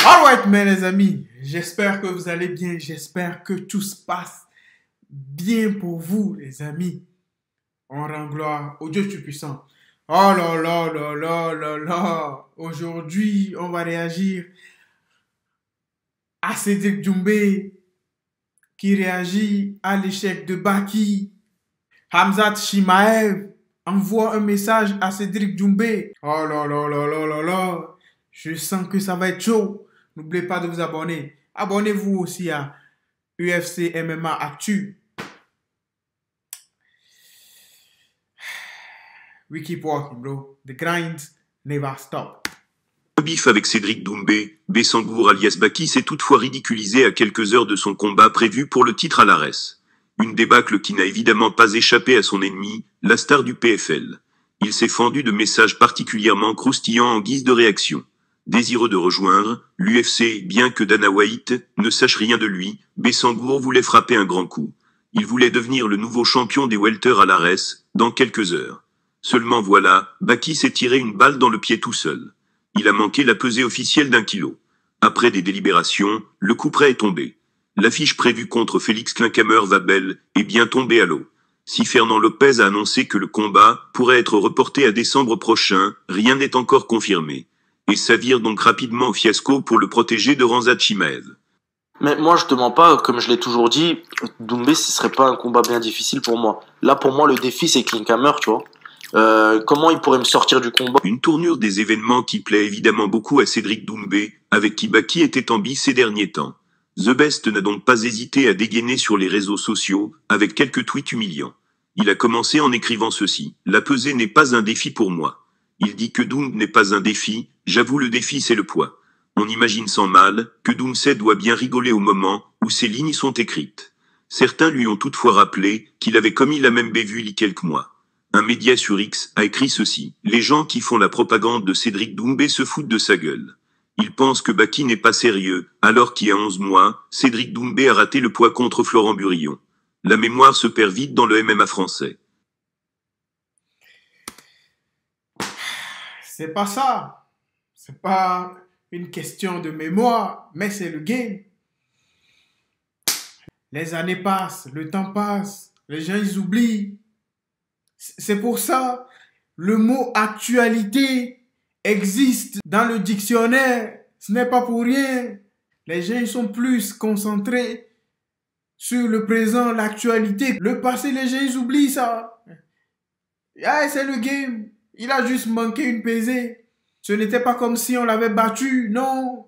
Alright, mes les amis, j'espère que vous allez bien, j'espère que tout se passe bien pour vous, les amis. On rend gloire au Dieu Tout-Puissant. Oh là là là là là là. Aujourd'hui, on va réagir à Cédric Doumbé qui réagit à l'échec de Baki. Hamzat Chimaev envoie un message à Cédric Doumbé. Oh là là là là là là. Je sens que ça va être chaud. N'oubliez pas de vous abonner. Abonnez-vous aussi à UFC MMA Actu. We keep walking, bro. The grind never stop. Le bif avec Cédric Doumbé, Bessangour alias Baki s'est toutefois ridiculisé à quelques heures de son combat prévu pour le titre à l'ARES. Une débâcle qui n'a évidemment pas échappé à son ennemi, la star du PFL. Il s'est fendu de messages particulièrement croustillants en guise de réaction. Désireux de rejoindre l'UFC, bien que Dana White ne sache rien de lui, Bessangour voulait frapper un grand coup. Il voulait devenir le nouveau champion des welters à l'ARES, dans quelques heures. Seulement voilà, Baki s'est tiré une balle dans le pied tout seul. Il a manqué la pesée officielle d'1 kilo. Après des délibérations, le coup près est tombé. L'affiche prévue contre Félix Klinkhammer-Wabel est bien tombée à l'eau. Si Fernand Lopez a annoncé que le combat pourrait être reporté à décembre prochain, rien n'est encore confirmé. Et ça vire donc rapidement au fiasco pour le protégé de Hamzat Chimaev. Mais moi, je te mens pas, comme je l'ai toujours dit, Doumbé, ce serait pas un combat bien difficile pour moi. Là, pour moi, le défi, c'est Klinkhammer, tu vois. Comment il pourrait me sortir du combat? Une tournure des événements qui plaît évidemment beaucoup à Cédric Doumbé, avec qui Baki était en bise ces derniers temps. The Best n'a donc pas hésité à dégainer sur les réseaux sociaux, avec quelques tweets humiliants. Il a commencé en écrivant ceci: « La pesée n'est pas un défi pour moi. » Il dit que Doum n'est pas un défi, j'avoue le défi c'est le poids. On imagine sans mal que Doumsay doit bien rigoler au moment où ces lignes sont écrites. Certains lui ont toutefois rappelé qu'il avait commis la même bévue il y a quelques mois. Un média sur X a écrit ceci: « Les gens qui font la propagande de Cédric Doumbé se foutent de sa gueule. Ils pensent que Baki n'est pas sérieux, alors qu'il y a 11 mois, Cédric Doumbé a raté le poids contre Florent Burillon. La mémoire se perd vite dans le MMA français. » C'est pas ça. C'est pas une question de mémoire, mais c'est le game. Les années passent, le temps passe, les gens ils oublient. C'est pour ça, le mot actualité existe dans le dictionnaire. Ce n'est pas pour rien. Les gens ils sont plus concentrés sur le présent, l'actualité. Le passé, les gens ils oublient ça. Ah, c'est le game. Il a juste manqué une pesée. Ce n'était pas comme si on l'avait battu. Non.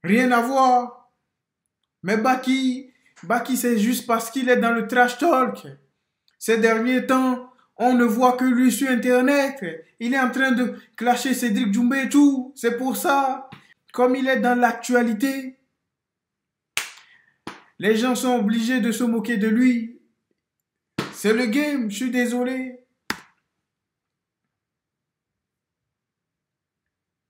Rien à voir. Mais Baki c'est juste parce qu'il est dans le trash talk. Ces derniers temps, on ne voit que lui sur Internet. Il est en train de clasher Cédric Doumbé et tout. C'est pour ça. Comme il est dans l'actualité, les gens sont obligés de se moquer de lui. C'est le game. Je suis désolé.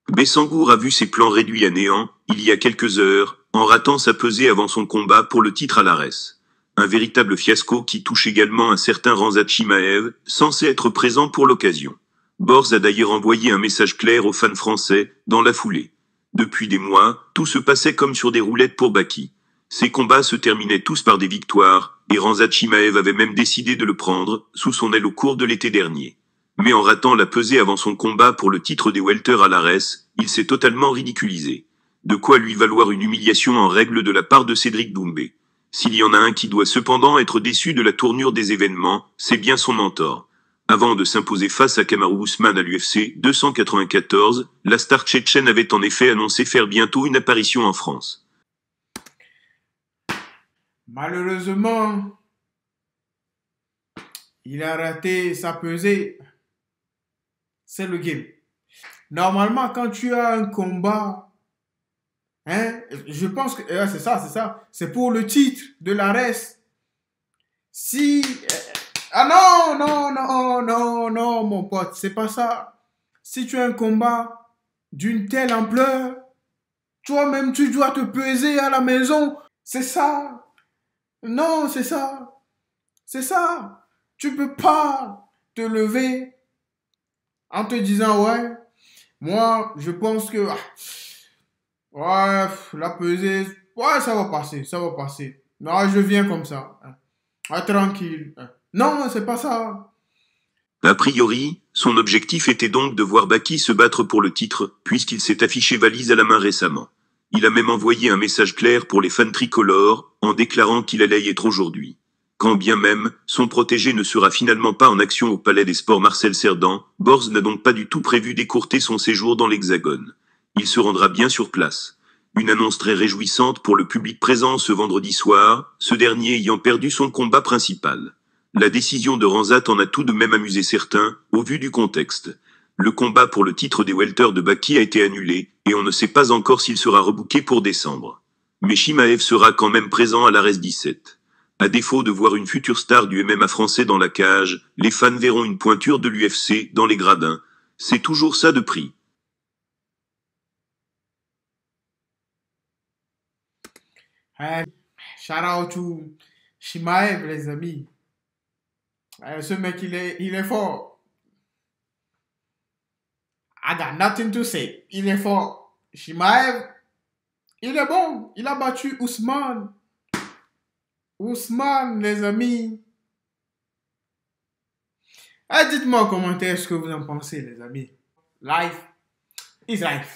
Bessangour a vu ses plans réduits à néant, il y a quelques heures, en ratant sa pesée avant son combat pour le titre à l'ARES. Un véritable fiasco qui touche également un certain Hamzat Chimaev, censé être présent pour l'occasion. Borz a d'ailleurs envoyé un message clair aux fans français, dans la foulée. Depuis des mois, tout se passait comme sur des roulettes pour Baki. Ses combats se terminaient tous par des victoires, et Hamzat Chimaev avait même décidé de le prendre, sous son aile au cours de l'été dernier. Mais en ratant la pesée avant son combat pour le titre des welters à l'ARES, il s'est totalement ridiculisé. De quoi lui valoir une humiliation en règle de la part de Cédric Doumbé. S'il y en a un qui doit cependant être déçu de la tournure des événements, c'est bien son mentor. Avant de s'imposer face à Kamaru Usman à l'UFC 294, la star tchétchène avait en effet annoncé faire bientôt une apparition en France. Malheureusement, il a raté sa pesée. C'est le game. Normalement, quand tu as un combat, je pense que c'est ça. C'est pour le titre de l'ARES. Si... ah non, mon pote, c'est pas ça. Si tu as un combat d'une telle ampleur, toi-même, tu dois te peser à la maison. C'est ça. Non, c'est ça. C'est ça. Tu peux pas te lever en te disant, ouais, moi, je pense que Ouais, la pesée, ouais, ça va passer, ça va passer. Non, je viens comme ça. Ah, tranquille. Non, c'est pas ça. A priori, son objectif était donc de voir Baki se battre pour le titre, puisqu'il s'est affiché valise à la main récemment. Il a même envoyé un message clair pour les fans tricolores, en déclarant qu'il allait y être aujourd'hui. Quand bien même, son protégé ne sera finalement pas en action au Palais des Sports Marcel Cerdan, Borz n'a donc pas du tout prévu d'écourter son séjour dans l'Hexagone. Il se rendra bien sur place. Une annonce très réjouissante pour le public présent ce vendredi soir, ce dernier ayant perdu son combat principal. La décision de Ranzat en a tout de même amusé certains, au vu du contexte. Le combat pour le titre des welters de Baki a été annulé, et on ne sait pas encore s'il sera rebooké pour décembre. Mais Chimaev sera quand même présent à l'Ares 17. À défaut de voir une future star du MMA français dans la cage, les fans verront une pointure de l'UFC dans les gradins. C'est toujours ça de prix. Shout out to Shimaev, les amis. Ce mec, il est fort. I got nothing to say. Il est fort. Shimaev, il est bon. Il a battu Ousmane. Ousmane, les amis. Dites-moi en commentaire ce que vous en pensez, les amis. Life is life.